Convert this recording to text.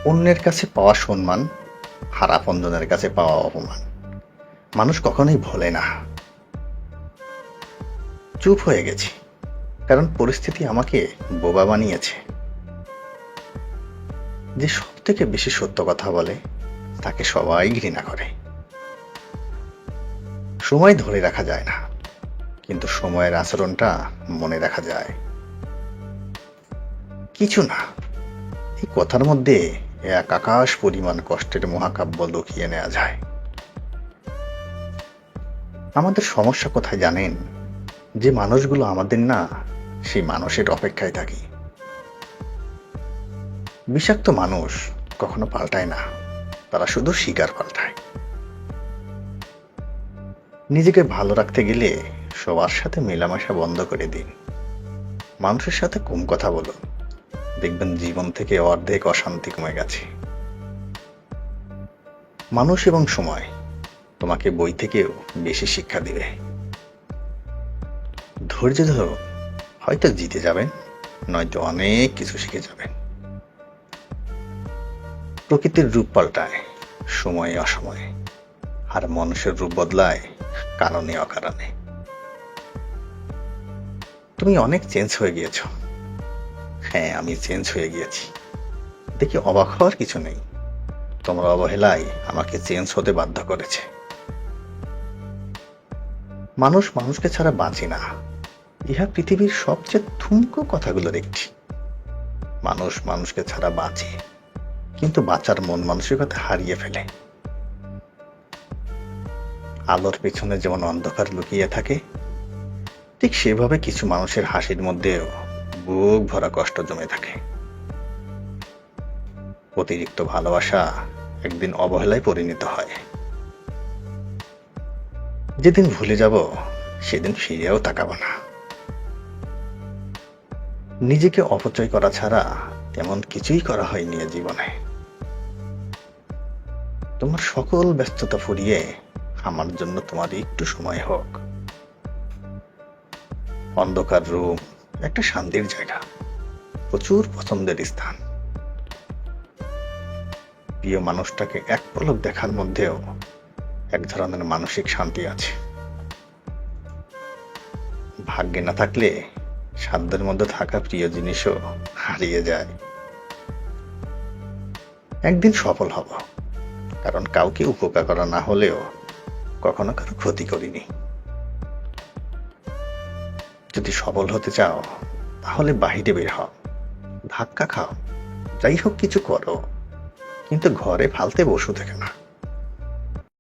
অন্যের কাছে পাওয়া সম্মান আর আপনজনের কাছে পাওয়া অপমান মানুষ কখনোই ভোলে না। চুপ হয়ে গেছি, কারণ পরিস্থিতি আমাকে বোবা বানিয়েছে। যে সব থেকে বেশি সত্য কথা বলে তাকে সবাই ঘৃণা করে। সময় ধরে রাখা যায় না, কিন্তু সময়ের আচরণটা মনে রাখা যায়। কিছু না, এই কথার মধ্যে এক আকাশ পরিমাণ কষ্টের মহাকাব্য লুকিয়ে নেওয়া যায়। আমাদের সমস্যা কোথায় জানেন? যে মানুষগুলো আমাদের না, সেই মানুষের অপেক্ষায় থাকি। বিষাক্ত মানুষ কখনো পাল্টায় না, তারা শুধু শিকার পাল্টায়। নিজেকে ভালো রাখতে গেলে সবার সাথে মেলামেশা বন্ধ করে দিন। মানুষের সাথে কম কথা বলুন, দেখবেন জীবন থেকে অর্ধেক অশান্তি কমে গেছে। মানুষ এবং সময় তোমাকে বই থেকেও বেশি শিক্ষা দিবে। ধৈর্য ধরো, হয়তো জিতে যাবেন, নয়তো অনেক কিছু শিখে যাবেন। প্রকৃতির রূপ পাল্টায় সময়ে অসময়ে, আর মানুষের রূপ বদলায় কারণে অকারণে। তুমি অনেক চেঞ্জ হয়ে গিয়েছ। হ্যাঁ, আমি চেঞ্জ হয়ে গিয়েছি। দেখি অবাক হওয়ার কিছু নেই। তোমার অবহেলায় আমাকে চেঞ্জ হতে বাধ্য করেছে। মানুষ মানুষকে ছাড়া বাঁচে না, ইহা পৃথিবীর সবচেয়ে ঠুনকো কথাগুলোর একটি। মানুষ মানুষকে ছাড়া বাঁচে, কিন্তু বাঁচার মন মানসিকতা হারিয়ে ফেলে। আলোর পেছনে যেমন অন্ধকার লুকিয়ে থাকে, ঠিক সেভাবে কিছু মানুষের হাসির মধ্যেও বুক ভরা কষ্ট জমে থাকে। অতিরিক্ত ভালোবাসা একদিন অবহেলায় পরিণত হয়। যেদিন ভুলে যাব, সেদিন ফিরেও তাকাবো না। নিজেকে অপচয় করা ছাড়া তেমন কিছুই করা হয়নি এ জীবনে। তোমার সকল ব্যস্ততা ফুরিয়ে আমার জন্য তোমার একটু সময় হোক। অন্ধকার রুম একটা শান্তির জায়গা, প্রচুর পছন্দের স্থান। প্রিয় মানুষটাকে এক পলক দেখার মধ্যেও এক ধরনের মানসিক শান্তি আছে। ভাগ্যে না থাকলে সাধ্যের মধ্যে থাকা প্রিয় জিনিসও হারিয়ে যায়। একদিন সফল হব, কারণ কাউকে উপকার করা না হলেও কখনো কারো ক্ষতি করিনি। যদি সফল হতে চাও, তাহলে বাহিরে বের হও, ধাক্কা খাও, যাই হোক কিছু করো, কিন্তু ঘরে ফালতে বসে থেকে না।